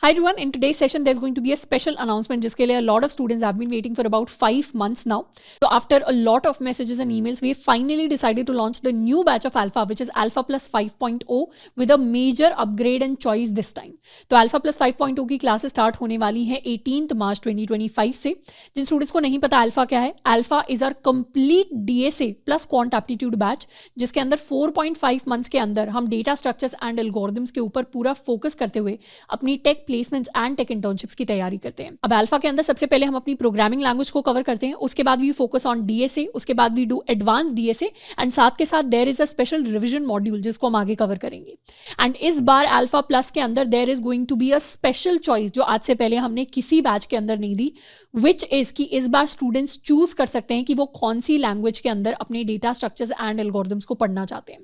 Hi everyone, in today's session there's going to be a special announcement जिसके लिए a lot of students have been waiting for about 5 months now. So after a lot of messages and emails, we have finally decided to launch the new batch of Alpha, which is Alpha Plus 5.0 with a major upgrade and choice this time. तो Alpha Plus 5.0 की classes start होने वाली है 18th मार्च 2025 से. जिन students को नहीं पता Alpha क्या है, Alpha is our complete DSA plus quant aptitude batch, जिसके अंदर 4.5 मंथ्स के अंदर हम डेटा स्ट्रक्चर्स एंड एल्गोरिथम्स के ऊपर पूरा फोकस करते हुए अपनी tech placements and tech internships की तैयारी करते हैं. अब अल्फा के अंदर सबसे पहले हम अपनी प्रोग्रामिंग लैंग्वेज को कवर करते हैं, उसके बाद वी फोकस ऑन डीएसए, उसके बाद we do advance DSA and साथ के साथ there is a special revision module जिसको हम आगे कवर करेंगे. एंड इस बार अल्फा प्लस के अंदर there is going to be a special choice जो आज से पहले हमने किसी बैच के अंदर नहीं दी, विच इज कि इस बार स्टूडेंट्स चूज कर सकते हैं कि वो कौन सी लैंग्वेज के अंदर अपने डेटा स्ट्रक्चर्स एंड एल्गोरिथम्स को पढ़ना चाहते हैं.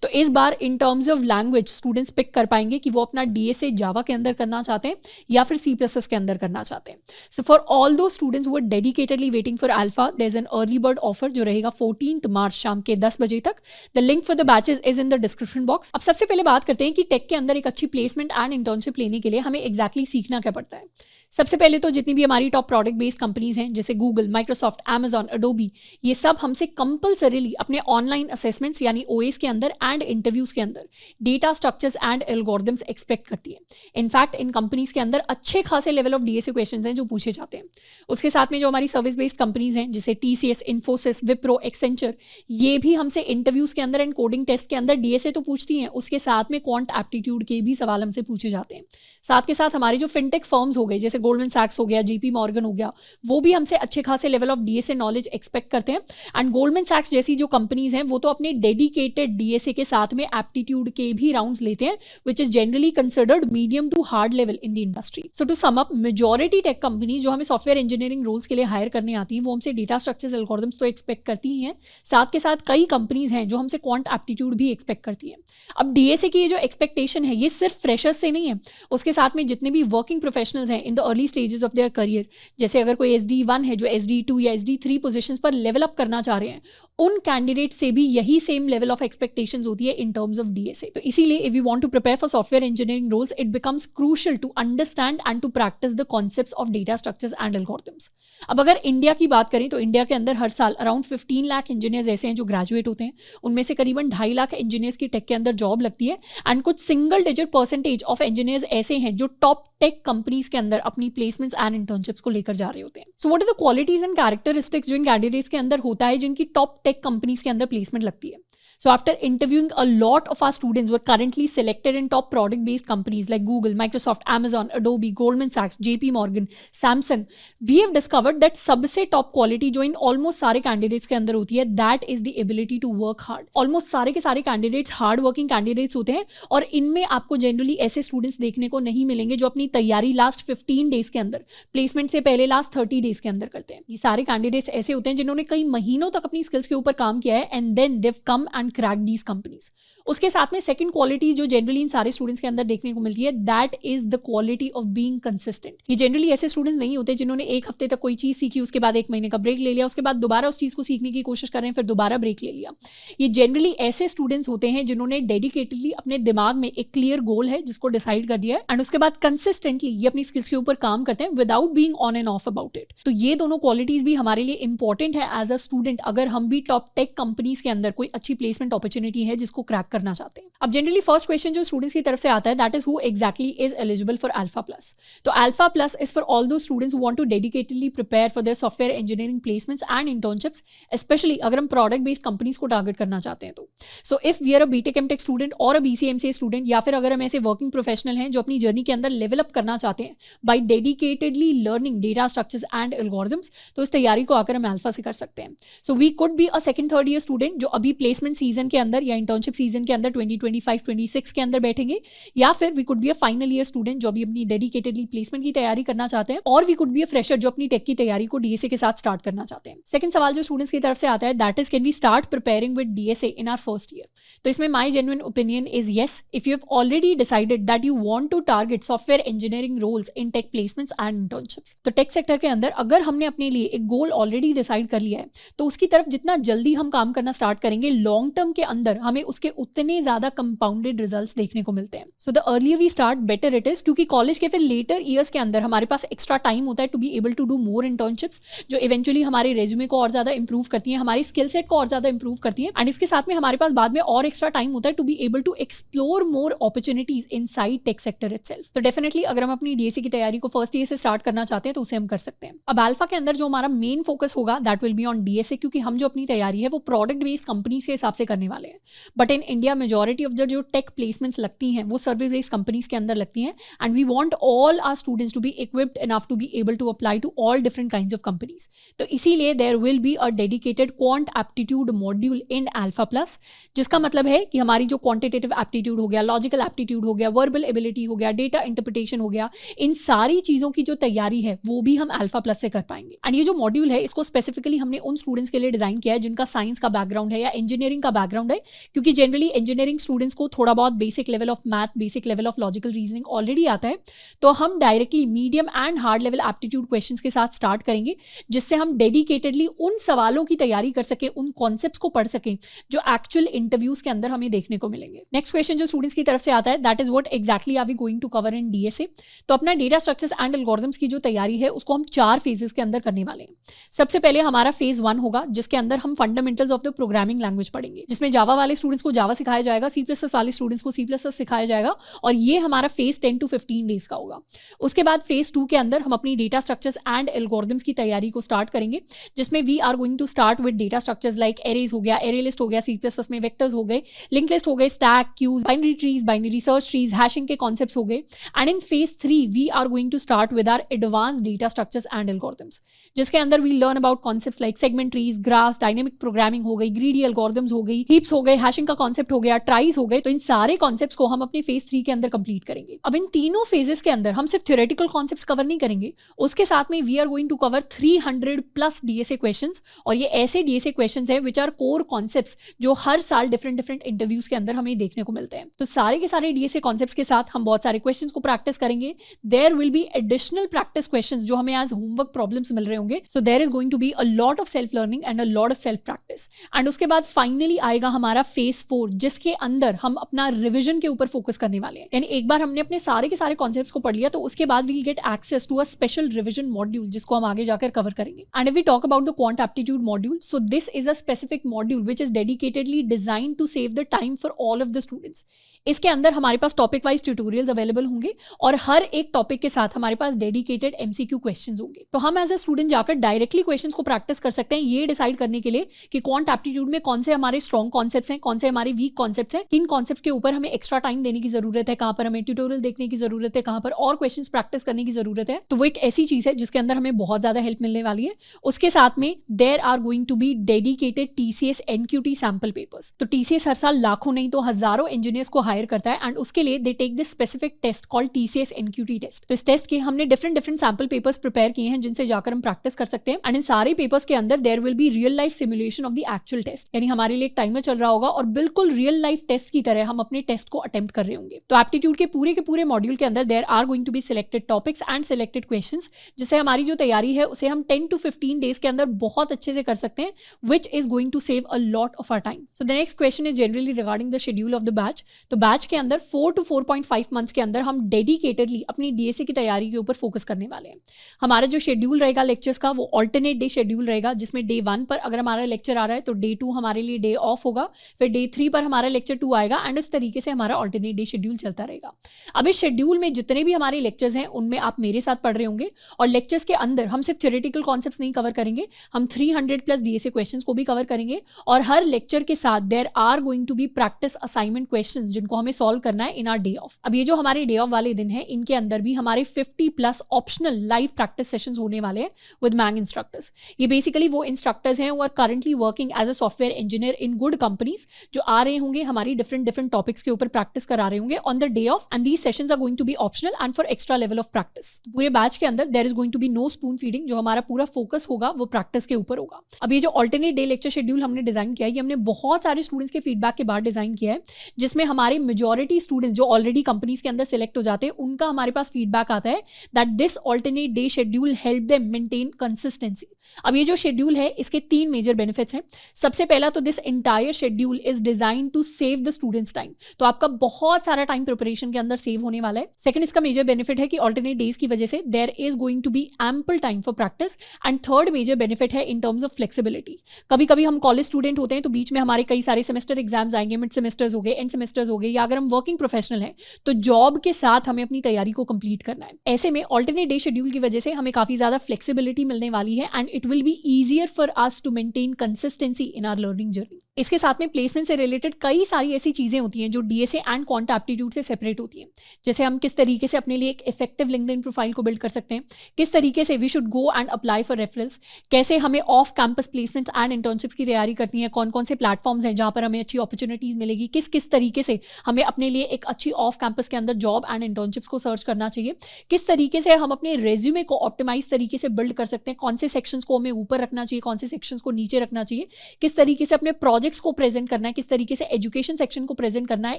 तो इस बार in terms of language students pick कर पाएंगे कि वो अपना डीएसए जावा के अंदर करना चाहते हैं या फिर सी प्लस एस के अंदर करना चाहते हैं. So for all those students who are dedicatedly waiting for Alpha, there is an early bird offer जो रहेगा 14th मार्च शाम के 10 बजे तक. The link for the batches is in the description box. अब सबसे पहले बात करते हैं कि टेक के अंदर एक अच्छी प्लेसमेंट एंड इंटर्नशिप लेने के लिए हमें एक्जैक्टली सीखना क्या पड़ता है. सबसे पहले तो जितनी भी हमारी टॉप प्रोडक्ट बेस्ड कंपनीज हैं जैसे गूगल, माइक्रोसॉफ्ट, Amazon, अडोबी, ये सब हमसे कंपल्सरीली अपने ऑनलाइन असेसमेंट्स यानी ओएस के अंदर एंड इंटरव्यूज के अंदर data structures and algorithms expect करती है. इनफैक्ट इन कंपनीज के अंदर अच्छे खासे लेवल ऑफ डीएसए क्वेश्चंस हैं जो पूछे जाते हैं. उसके साथ में जो हमारी सर्विस बेस्ड कंपनीज हैं जैसे टीसीएस, इन्फोसिस, विप्रो, एक्सेंचर, ये भी हमसे इंटरव्यूज के अंदर एंड कोडिंग टेस्ट के अंदर डीएसए तो पूछती हैं, उसके साथ में क्वांट एप्टीट्यूड के भी सवाल हमसे पूछे जाते हैं. साथ के साथ हमारे जो फिनटेक फर्म्स हो गए जैसे गोल्डमैन सैक्स हो गया, जेपी मॉर्गन हो गया, वो भी हमसे अच्छे खासे level of DSA knowledge expect करते हैं. एंड गोल्डमैन सैक्स जैसी जो कंपनीज हैं वो तो अपने डेडिकेटेड डीएसए के साथ में एप्टीट्यूड के भी राउंड्स लेते हैं, which is generally considered medium to hard level in the industry. So to sum up, majority tech companies जो हमें सॉफ्टवेयर इंजीनियरिंग रोल्स के लिए हायर करने आती हैं वो हमसे डेटा स्ट्रक्चर्स, एल्गोरिथम्स तो एक्सपेक्ट करती ही हैं, साथ के साथ कई कंपनीज हैं जो हमसे क्वांट एप्टीट्यूड भी एक्सपेक्ट करती हैं. अब डीएसए की ये जो एक्सपेक्टेशन है ये सिर्फ फ्रेशर्स से नहीं है, उसके साथ में जितने भी वर्किंग प्रोफेशनल्स हैं in the early stages of their career, जैसे अगर कोई SD1 है जो SD2 या SD3 पोजीशंस पर लेवल अप करना चाह रहे हैं, उन कैंडिडेट से भी यही सेम लेवल ऑफ एक्सपेक्टेशंस होती है इन टर्म्स ऑफ डीएसए. तो इसीलिए if you want to prepare for software engineering roles, it becomes crucial to understand and to practice the concepts of data structures and algorithms. अब अगर India की बात करें तो इंडिया के अंदर हर साल अराउंड 15 लाख इंजीनियर्स ऐसे हैं जो ग्रेजुएट होते हैं, उनमें से करीबन 2.5 लाख इंजीनियर्स की टेक के अंदर जॉब लगती है. एंड कुछ single digit percentage of engineers ऐसे हैं जो टॉप टेक कंपनीज के अंदर अपनी प्लेसमेंट्स एंड इंटर्नशिप्स को लेकर जा रहे होते हैं. So what are the qualities and characteristics जो इन कैंडिडेट्स के अंदर होता है जिनकी टॉप टेक कंपनीज के अंदर प्लेसमेंट लगती है. So after interviewing a lot of our students who are currently selected in top product-based companies like Google, Microsoft, Amazon, Adobe, Goldman Sachs, JP Morgan, Samsung, we have discovered that सबसे top quality जो इन almost सारे candidates के अंदर होती है, that is the ability to work hard. Almost सारे के सारे candidates hard working candidates होते हैं और इनमें आपको generally ऐसे students देखने को नहीं मिलेंगे जो अपनी तैयारी last 15 days के अंदर, placement से पहले last 30 days के अंदर करते हैं. ये सारे candidates ऐसे होते हैं जिन्होंने कई महीनों तक अपनी skills के ऊपर काम किया है and then they've come and crack these companies. उसके साथ में सेकंड क्वालिटी जो जनरली इन सारे स्टूडेंट्स के अंदर देखने को मिलती है, that is the quality of being consistent. ये जनरली ऐसे स्टूडेंट्स नहीं होते जिन्होंने एक हफ्ते तक कोई चीज सीखी, उसके बाद 1 महीने का ब्रेक ले लिया, उसके बाद दोबारा उस चीज को सीखने की कोशिश कर रहे हैं, फिर दोबारा ब्रेक ले लिया. ये जनरली ऐसे स्टूडेंट्स होते हैं जिन्होंने डेडिकेटेडली अपने दिमाग में एक क्लियर गोल है जिसको डिसाइड कर दिया है एंड उसके बाद कंसिस्टेंटली ये अपनी स्किल्स के ऊपर काम करते हैं without being on end of about it. तो ये दोनों क्वालिटीज भी हमारे लिए इंपॉर्टेंट है एज अ स्टूडेंट अगर हम भी टॉप टेक कंपनीज के अंदर कोई अच्छी प्लेसमेंट अपॉर्चुनिटी है जिसको क्रैक करना चाहते हैं. अब जनरली फर्स्ट क्वेश्चन जो स्टूडेंट्स की तरफ से आता है, that is who exactly is eligible for alpha plus. तो alpha plus is for all those students who want to dedicatedly prepare for their software engineering placements and internships, especially अगर हम product based companies को target करना चाहते हैं तो. So if we are a BTech MTech student और a BCMCA student, या फिर अगर हम ऐसे वर्किंग प्रोफेशनल हैं जो अपनी जर्नी के अंदर लेवल अप करना चाहते हैं by dedicatedly learning data structures and algorithms, तो इस तैयारी को आकर हम अल्फा से कर सकते हैं. So we could be a second third year student जो अभी प्लेसमेंट सीजन के अंदर या इंटर्नशिप सीजन के अंदर 2025-26 के अंदर बैठेंगे, या फिर we could be a final year student जो अभी अपनी डेडिकेटेडली प्लेसमेंट की तैयारी करना चाहते हैं, और we could be a fresher जो अपनी टेक की तैयारी को डीएसए के साथ स्टार्ट करना चाहते हैं. सेकंड सवाल जो स्टूडेंट्स की तरफ से आता है, that is can we start preparing with DSA in our first year. तो इसमें my genuine opinion is yes, if you have already decided that you want to target software engineering roles in tech placements and internships. तो tech sector के अंदर अगर हमने अपने लिए एक गोल ऑलरेडी डिसाइड कर लिया है तो उसकी तरफ जितना जल्दी हम काम करना स्टार्ट करेंगे, लॉन्ग टर्म के अंदर हमें उसके उतने ज्यादा कंपाउंडेड रिजल्ट्स देखने को मिलते हैं. So the earlier we start better it is, क्योंकि कॉलेज के फिर लेटर ईयर्स के अंदर हमारे पास एक्स्ट्रा टाइम होता है to be able to do more internships, जो इवेंचुअली हमारे रेज्यूमे को और ज्यादा इंप्रूव करती है, हमारी स्किल सेट को और ज्यादा इंप्रूव करती है. एंड इसके साथ में हमारे पास बाद में और एक्स्ट्रा टाइम होता है to be able to explore more opportunities inside tech sector itself. तो डेफिनेटली अगर हम अपनी डीएसए की तैयारी को फर्स्ट ईयर से स्टार्ट करना चाहते हैं तो उसे हम कर सकते हैं. अब अल्फा के अंदर जो हमारा मेन फोकस होगा that will be on DSA, क्योंकि हम जो अपनी तैयारी है वो प्रोडक्ट बेस्ड कंपनीज के हिसाब से करने वाले हैं. But in India majority of the जो टेक प्लेसमेंट्स लगती हैं वो सर्विस बेस्ड कंपनीज के अंदर लगती हैं. And we want all our students to be equipped enough to be able to apply to all different kinds of companies. तो इसीलिए there will be a dedicated quant aptitude module in Alpha Plus, जिसका मतलब है कि हमारी जो quantitative aptitude हो गया, लॉजिकल एप्टीट्यूड हो गया, वर्बल एबिलिटी हो गया, डेटा इंटरप्रिटेशन हो गया, इन सारी चीजों की जो तैयारी है वो भी हम अल्फा प्लस से कर पाएंगे. एंड ये जो मॉड्यूल है इसको स्पेसिफिकली हमने उन स्टूडेंट्स के लिए डिजाइन किया है जिनका साइंस का बैकग्राउंड है या इंजीनियरिंग का बैकग्राउंड है, क्योंकि जनरली इंजीनियरिंग स्टूडेंट्स को थोड़ा बहुत basic level of math, basic level of logical reasoning already आता है. तो हम directly medium and hard level aptitude questions के साथ स्टार्ट करेंगे, जिससे हम डेडिकेटेडली उन सवालों की तैयारी कर सके, उन कॉन्सेप्ट्स को पढ़ सकें जो एक्चुअल इंटरव्यूज के अंदर हमें देखने को मिलेंगे. नेक्स्ट क्वेश्चन जो स्टूडेंट्स की तरफ से आता है that is what exactly are we going to cover in DSA. तो अपना डेटा स्ट्रक्चर्स एंड एल्गोरिथम्स की जो तैयारी है उसको हम 4 फेजेस के अंदर करने वाले हैं. सबसे पहले हमारा फेज 1 होगा जिसके अंदर हम fundamentals of the programming language पढ़ेंगे, जिसमें जावा वाले स्टूडेंट्स को जावा सिखाया जाएगा, C++ वाले स्टूडेंट्स को C++ सिखाया जाएगा, और ये हमारा फेज 10 to 15 डेज का होगा. उसके बाद फेज 2 के अंदर हम अपनी डेटा स्ट्रक्चर्स एंड एल्गोरिथम्स की तैयारी को स्टार्ट करेंगे, जिसमें we are going to start with data structures like arrays हो गया, एरे लिस्ट हो गया, C++ में वेक्टर्स हो गए, लिंक लिस्ट हो गए, stack, queues, binary trees, binary search trees, hashing के कॉन्सेप्ट्स हो गए. And in phase 3 we are going to start with our advance data structures and algorithms, जिसके अंदर we learn about concepts like segment trees, graphs, dynamic programming हो गई, greedy algorithms हो गई, heaps हो गए, हैशिंग का कॉन्सेप्ट हो गया, ट्राइज हो गए. तो इन सारे कॉन्सेप्ट्स को हम अपने फेज 3 के अंदर कंप्लीट करेंगे. अब इन तीनों फेजेस के अंदर हम सिर्फ थ्योरेटिकल कॉन्सेप्ट्स कवर नहीं करेंगे, उसके साथ में we are going to cover 300 plus DSA questions. और ये ऐसे डीएसए क्वेश्चंस हैं विच आर कोर कॉन्सेप्ट्स जो हर साल डिफरेंट इंटरव्यूज के अंदर हमें देखने को मिलते हैं. तो सारे के सारे डीएसए कॉन्सेप्ट्स के साथ हम बहुत सारे क्वेश्चंस को प्रैक्टिस करेंगे. There will be additional practice questions जो हमें एज होमवर्क प्रॉब्लम्स मिल रहे होंगे. So there is going to be a lot of self learning and a lot of self practice. And उसके बाद फाइनली आएगा हमारा फेज 4, जिसके अंदर हम अपना रिविजन के ऊपर फोकस करने वाले हैं. यानी एक बार हमने अपने सारे के सारे कॉन्सेप्ट्स को पढ़ लिया तो उसके बाद we will get access to a special revision module जिसको हम आगे जाकर कवर करेंगे. And if we talk about the quant aptitude module, so this is a specific module which is dedicatedly designed to save the time for all of the students. इसके अंदर हमारे पास topic wise tutorials available होंगे और हर एक topic के साथ हमारे पास डेडिकेटेड एमसीक्यू क्वेश्चंस होंगे. तो हम एज अ स्टूडेंट जाकर डायरेक्टली क्वेश्चंस को प्रैक्टिस कर सकते हैं ये डिसाइड करने के लिए कि क्वांट एप्टीट्यूड में कौन से हमारे स्ट्रॉन्ग कॉन्सेप्ट्स हैं, कौन से हमारे वीक कॉन्सेप्ट्स हैं, किन कॉन्सेप्ट्स के ऊपर हमें एक्स्ट्रा टाइम देने की जरूरत है, कहां पर हमें ट्यूटोरियल देखने की जरूरत है, कहां पर और क्वेश्चंस प्रैक्टिस करने की जरूरत है. तो वो एक ऐसी चीज है जिसके अंदर हमें बहुत ज्यादा हेल्प मिलने वाली है. उसके साथ में there are going to be dedicated TCS NQT sample papers. तो TCS हर साल लाखों नहीं तो हजारों इंजीनियर्स को हायर करता है एंड उसके लिए they take this specific test called TCS NQT test. तो इस टेस्ट के हमने डिफरेंट सैंपल पेपर्स प्रिपेयर किए हैं जिनसे जाकर हम प्रैक्टिस कर सकते हैं. एंड इन सारे पेपर्स के अंदर there will be real life simulation of the actual test. यानी हमारे लिए एक टाइमर चल रहा होगा और बिल्कुल रियल लाइफ टेस्ट की तरह हम अपने टेस्ट को अटेम्प्ट कर रहे होंगे. तो एप्टीट्यूड के पूरे मॉड्यूल के अंदर there are going to be selected topics and selected questions, जिससे हमारी जो तैयारी है उसे हम 10 to 15 डेज के अंदर बहुत अच्छे से कर सकते हैं, which is going to save a lot of our time. So the next question is generally regarding the schedule of the batch. तो बैच के अंदर 4 to 4.5 मंथ्स के अंदर हम डेडिकेटेडली अपनी डीएसए की तैयारी के ऊपर फोकस करने वाले हैं. हमारा जो शेड्यूल रहेगा लेक्चर्स का वो ऑल्टरनेट डे शेड्यूल रहेगा, जिसमें डे 1 पर अगर हमारा लेक्चर आ रहा है तो डे 2 हमारे लिए डे ऑफ होगा, फिर डे 3 पर हमारा लेक्चर 2 आएगा एंड इस तरीके से हमारा ऑल्टरनेट डे शेड्यूल चलता रहेगा. अब इस शेड्यूल में जितने भी हमारे लेक्चर्स हैं उनमें आप मेरे साथ पढ़ रहे होंगे और लेक्चर्स के अंदर हम सिर्फ थ्योरेटिकल कॉन्सेप्ट्स नहीं कवर करेंगे, हम 300 प्लस डीएसए क्वेश्चंस को भी कवर करेंगे और हर लेक्चर के साथ there are going to be practice assignment questions जिनको हमें सॉल्व करना है इन आवर डे ऑफ. अब ये जो हमारे डे ऑफ वाले दिन है इनके अंदर भी हमारे 50 plus optional live practice sessions होने वाले हैं विद मैंग इंस्ट्रक्टर्स. ये बेसिकली वो इंस्ट्रक्टर्स हैं वो are currently working as a software engineer in good companies, जो आ रहे होंगे हमारी डिफरेंट टॉपिक्स के ऊपर प्रैक्टिस करा रहे होंगे on the day off. And these sessions are going to be optional and for extra level of practice. पूरे बैच के अंदर there is going to be no spoon feeding. जो हमारा पूरा फोकस होगा वो प्रैक्टिस के ऊपर होगा. अब ये जो ऑल्टरनेट डे लेक्चर शेड्यूल हमने डिजाइन किया है ये हमने बहुत सारे स्टूडेंट्स के फीडबैक के बाद डिजाइन किया है, जिसमें हमारे मेजॉरिटी स्टूडेंट्स जो ऑलरेडी कंपनीज के अंदर सिलेक्ट हो जाते हैं उनका हमारे पास फीडबैक आता है that this alternate day schedule help them maintain consistency. अब ये जो शेड्यूल है इसके 3 मेजर बेनिफिट्स हैं। सबसे पहला तो this entire schedule is design to save the students time, तो आपका बहुत सारा टाइम प्रिपरेशन के अंदर सेव होने वाला है। सेकंड इसका मेजर बेनिफिट है कि ऑल्टरनेट डेज की वजह से there is going to be ample time for practice. And third major benefit है इन टर्म्स ऑफ फ्लेक्सिबिलिटी। कभी कभी हम कॉलेज स्टूडेंट होते हैं तो बीच में हमारे कई सारे सेमेस्टर एग्जाम्स आएंगे, मिड सेमेस्टर्स हो गए, एंड सेमेस्टर्स हो गए, या अगर हम वर्किंग प्रोफेशनल हैं तो जॉब के साथ हमें अपनी तैयारी को कंप्लीट करना है। ऐसे में ऑल्टरनेट डे शेड्यूल की वजह से हमें काफी ज्यादा फ्लेक्सिबिलिटी मिलने वाली है and it will be easier for us to maintain consistency in our learning journey. इसके साथ में प्लेसमेंट से रिलेटेड कई सारी ऐसी चीजें होती हैं जो डीएसए एंड क्वांट एप्टीट्यूड से सेपरेट होती हैं। जैसे हम किस तरीके से अपने लिए एक इफेक्टिव लिंक्डइन प्रोफाइल को बिल्ड कर सकते हैं, किस तरीके से we should go and apply for referrals, कैसे हमें off campus placements and internships की तैयारी करनी है, कौन कौन से प्लेटफॉर्म्स हैं जहां पर हमें अच्छी अपॉर्चुनिटीज मिलेगी, किस किस तरीके से हमें अपने लिए एक अच्छी ऑफ कैंपस के अंदर जॉब एंड इंटर्नशिप्स को सर्च करना चाहिए, किस तरीके से हम अपने रेज्यूमे को ऑप्टिमाइज तरीके से बिल्ड कर सकते हैं, कौन से सेक्शंस को हमें ऊपर रखना चाहिए, कौन से सेक्शंस को नीचे रखना चाहिए, किस तरीके से अपने प्रोजेक्ट्स को प्रेजेंट करना है, किस तरीके से एजुकेशन सेक्शन को प्रेजेंट करना है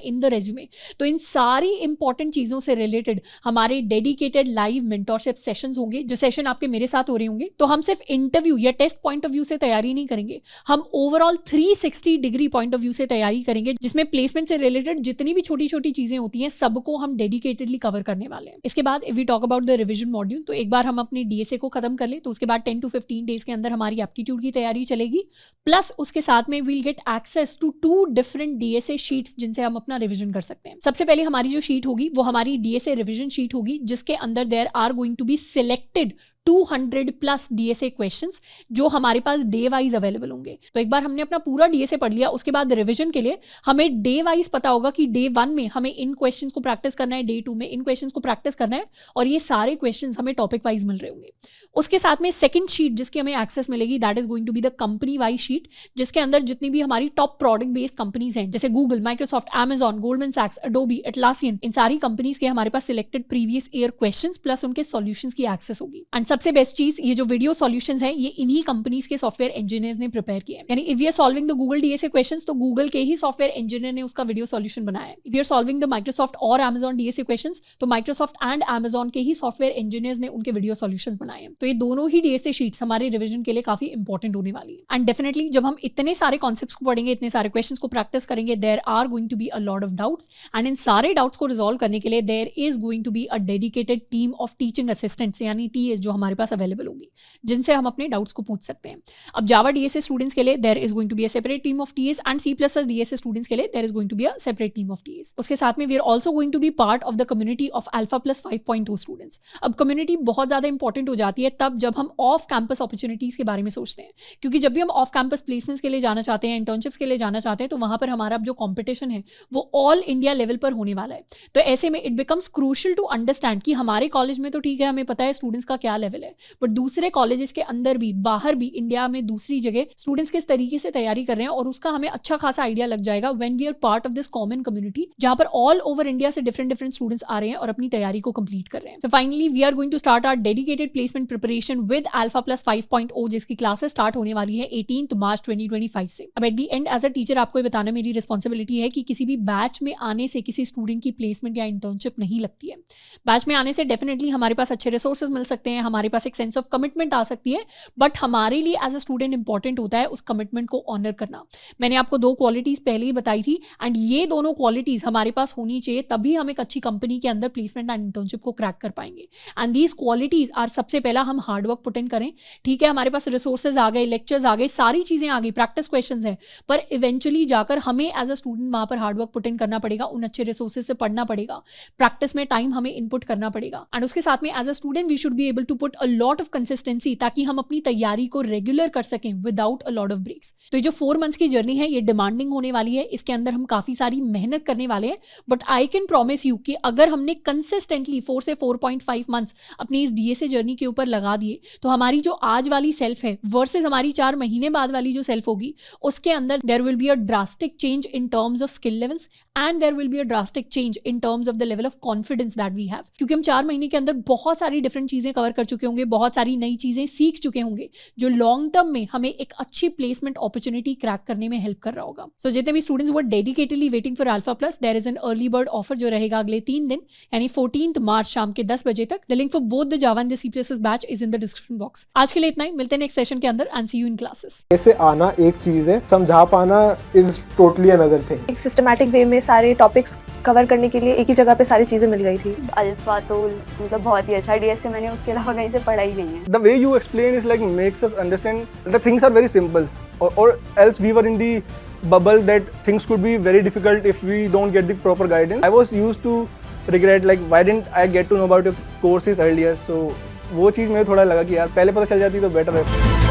इन द रेज्यूमे। तो इन सारी इंपॉर्टेंट चीजों से रिलेटेड हमारे डेडिकेटेड लाइव मेंटरशिप सेशंस होंगे, जो सेशन आपके मेरे साथ हो रहे होंगे। तो हम सिर्फ इंटरव्यू या टेस्ट पॉइंट ऑफ व्यू से तैयारी नहीं करेंगे, हम overall 360 degree point of view से तैयारी करेंगे, जिसमें प्लेसमेंट से रिलेटेड जितनी भी छोटी छोटी चीजें होती हैं सबको हम डेडिकेटेडली कवर करने वाले हैं। इसके बाद if we talk about the revision module, तो एक बार हम अपने डीएसए को खत्म कर ले तो उसके बाद 10 to 15 डेज के अंदर हमारी एप्टीट्यूड की तैयारी चलेगी, प्लस उसके साथ में we'll get access to 2 different DSA sheets जिनसे हम अपना रिवीजन कर सकते हैं। सबसे पहले हमारी जो शीट होगी वो हमारी डीएसए रिवीजन शीट होगी, जिसके अंदर there are going to be selected 200 plus DSA questions जो हमारे पास डे वाइज अवेलेबल होंगे। तो एक बार हमने अपना पूरा डीएसए पढ़ लिया, उसके बाद रिवीजन के लिए हमें डे वाइज पता होगा कि डे 1 में हमें इन क्वेश्चंस को प्रैक्टिस करना है, डे 2 में इन क्वेश्चंस को प्रैक्टिस करना है, और ये सारे क्वेश्चंस हमें टॉपिक वाइज मिल रहे होंगे। उसके साथ में सेकंड शीट जिसकी हमें एक्सेस मिलेगी, that is going to be the company wise sheet, जिसके अंदर जितनी भी हमारी टॉप प्रोडक्ट बेस्ड कंपनीज हैं, जैसे गूगल, माइक्रोसॉफ्ट, अमेजॉन, गोल्डमैन सैक्स, एडोबी, एटलासियन, इन सारी कंपनीज के हमारे पास selected previous year questions plus उनके सॉल्यूशंस की एक्सेस होगी। एंड सबसे बेस्ट चीज, ये जो वीडियो सॉल्यूशंस हैं ये इन्हीं कंपनीज के सॉफ्टवेयर इंजीनियर्स ने प्रिपेयर किए हैं। यानी if we are solving the Google DSA questions तो गूगल के ही सॉफ्टवेयर इंजीनियर ने उसका वीडियो सॉल्यूशन बनाया है। If we are solving the Microsoft और अमेजॉन डीएसए क्वेश्चंस तो माइक्रोसॉफ्ट एंड अमेजॉन के ही सॉफ्टवेयर इंजीनियर्स ने उनके वीडियो सॉल्यूशंस बनाए हैं। तो ये दोनों ही डीएसए शीट्स हमारे रिवीजन के लिए काफी इंपॉर्टेंट होने वाली है। एंड डेफिनेटली जब हम इतने सारे कॉन्सेप्ट्स को पढ़ेंगे, इतने सारे क्वेश्चंस को प्रैक्टिस करेंगे, there are going to be a lot of doubts, and इन सारे डाउट्स को रिजॉल्व करने के लिए there is going to be a dedicated team of teaching assistants यानी टीएस जो हमारे पास अवेलेबल होगी, जिनसे हम अपने डाउट्स को पूछ सकते हैं। अब जावा डीएसए स्टूडेंट्स के लिए there is going to be a separate team of TAs, and C plus DSA students के लिए there is going to be a separate team of TAs. उसके साथ में we are also going to be part of the community of Alpha Plus 5.2 students. अब community बहुत ज्यादा important हो जाती है तब जब हम ऑफ कैंपस अपॉर्चुनिटीज के बारे में सोचते हैं, क्योंकि जब भी हम ऑफ कैंपस प्लेसमेंट्स के लिए जाना चाहते हैं, इंटर्नशिप्स के लिए जाना चाहते हैं, तो वहां पर हमारा जो कॉम्पिटिशन है वो ऑल इंडिया लेवल पर होने वाला है। तो ऐसे में it becomes crucial to understand कि हमारे कॉलेज में तो ठीक है, हमें पता है स्टूडेंट्स का क्या लेवल है, बट दूसरे कॉलेजेस के अंदर भी, बाहर भी, इंडिया में दूसरी जगह स्टूडेंट्स किस तरीके से तैयारी कर रहे हैं, और उसका हमें अच्छा खासा आइडिया लग जाएगा when we are part of this common community, जहां पर ऑल ओवर इंडिया से डिफरेंट स्टूडेंट्स आ रहे हैं और अपनी तैयारी को कंप्लीट कर रहे हैं। So finally we are going to start our dedicated placement preparation with Alpha Plus 5.0, जिसकी क्लासेस स्टार्ट होने वाली है 18 मार्च 2025 से। अब at the end as a teacher आपको ये बताना मेरी रिस्पॉन्सिबिलिटी है कि किसी भी बैच में आने से किसी स्टूडेंट की प्लेसमेंट या इंटर्नशिप नहीं लगती है। बैच में आने से डेफिनेटली हमारे पास अच्छे रिसोर्सेज मिल सकते हैं, हमारे पास एक सेंस ऑफ कमिटमेंट आ सकती है, बट हमारे लिए एज अ स्टूडेंट इंपॉर्टेंट होता है उस कमिटमेंट को ऑनर करना। मैंने आपको 2 क्वालिटीज पहले ही बताई थी, एंड ये दोनों क्वालिटीज हमारे पास होनी चाहिए, तभी हम एक अच्छी कंपनी के अंदर प्लेसमेंट एंड इंटर्नशिप को क्रैक कर पाएंगे। एंड दीज क्वालिटीज आर, सबसे पहला हम हार्डवर्क पुट इन करें। ठीक है, हमारे पास रिसोर्सेज आ गए, लेक्चर्स आ गए, सारी चीजें आ गई, प्रैक्टिस क्वेश्चंस हैं, पर इवेंचुअली जाकर हमें एज अ स्टूडेंट वहां पर हार्डवर्क पुट इन करना पड़ेगा, उन अच्छे रिसोर्सेज से पढ़ना पड़ेगा, प्रैक्टिस में टाइम हमें इनपुट करना पड़ेगा, एंड उसके साथ में as a student we should be able to put a lot of consistency, ताकि हम अपनी तैयारी को रेगुलर कर सकें without a lot of breaks. तो ये जो 4 मंथ्स की जर्नी है ये डिमांडिंग होने वाली है, इसके अंदर हम काफी सारी मेहनत करने वाले हैं, but I can promise you कि अगर हमने कंसिस्टेंटली 4 से 4.5 मंथ्स अपनी इस डीएसए जर्नी के ऊपर लगा दिए, तो हमारी जो आज वाली सेल्फ है वर्सेस हमारी 4 महीने बाद वाली जो सेल्फ होगी, उसके अंदर there will be a drastic change in terms of skill levels, and there will be a drastic change in terms of the level of confidence that we have, क्योंकि हम 4 महीने के अंदर बहुत सारी डिफरेंट चीजें कवर कर चुके चुके होंगे, बहुत सारी नई चीज़ें सीख चुके होंगे, जो लॉन्ग टर्म में हमें एक अच्छी प्लेसमेंट अपॉर्चुनिटी क्रैक करने में हेल्प कर रहा होगा। सो जितने भी स्टूडेंट्स वो dedicatedly waiting for alpha Plus, there is an early bird offer जो रहेगा अगले 3 दिन, यानी 14 मार्च शाम के 10 बजे तक। The link for both the Java and the C++ batch is in the description box. आज के लिए इतना ही, मिलते हैं नेक्स्ट सेशन के अंदर and see you in classes. ऐसे आना एक चीज है, समझा पाना इज टोटली अनदर थिंग। एक सिस्टमैटिक वे में सारे टॉपिक्स कवर करने के लिए एक ही जगह पे सारी चीज़ें मिल गई थी। अल्फा तो मतलब बहुत ही अच्छा, डीएस से मैंने उसके अलावा कहीं से पढ़ा ही नहीं है। The way you explain is like makes us understand the things are very simple, or else we were in the bubble that things could be very difficult if we don't get the proper guidance. I was used to regret like why didn't I get to know about your courses earlier, so वो चीज़ मुझे थोड़ा लगा कि यार पहले पता चल जाती तो बेटर है।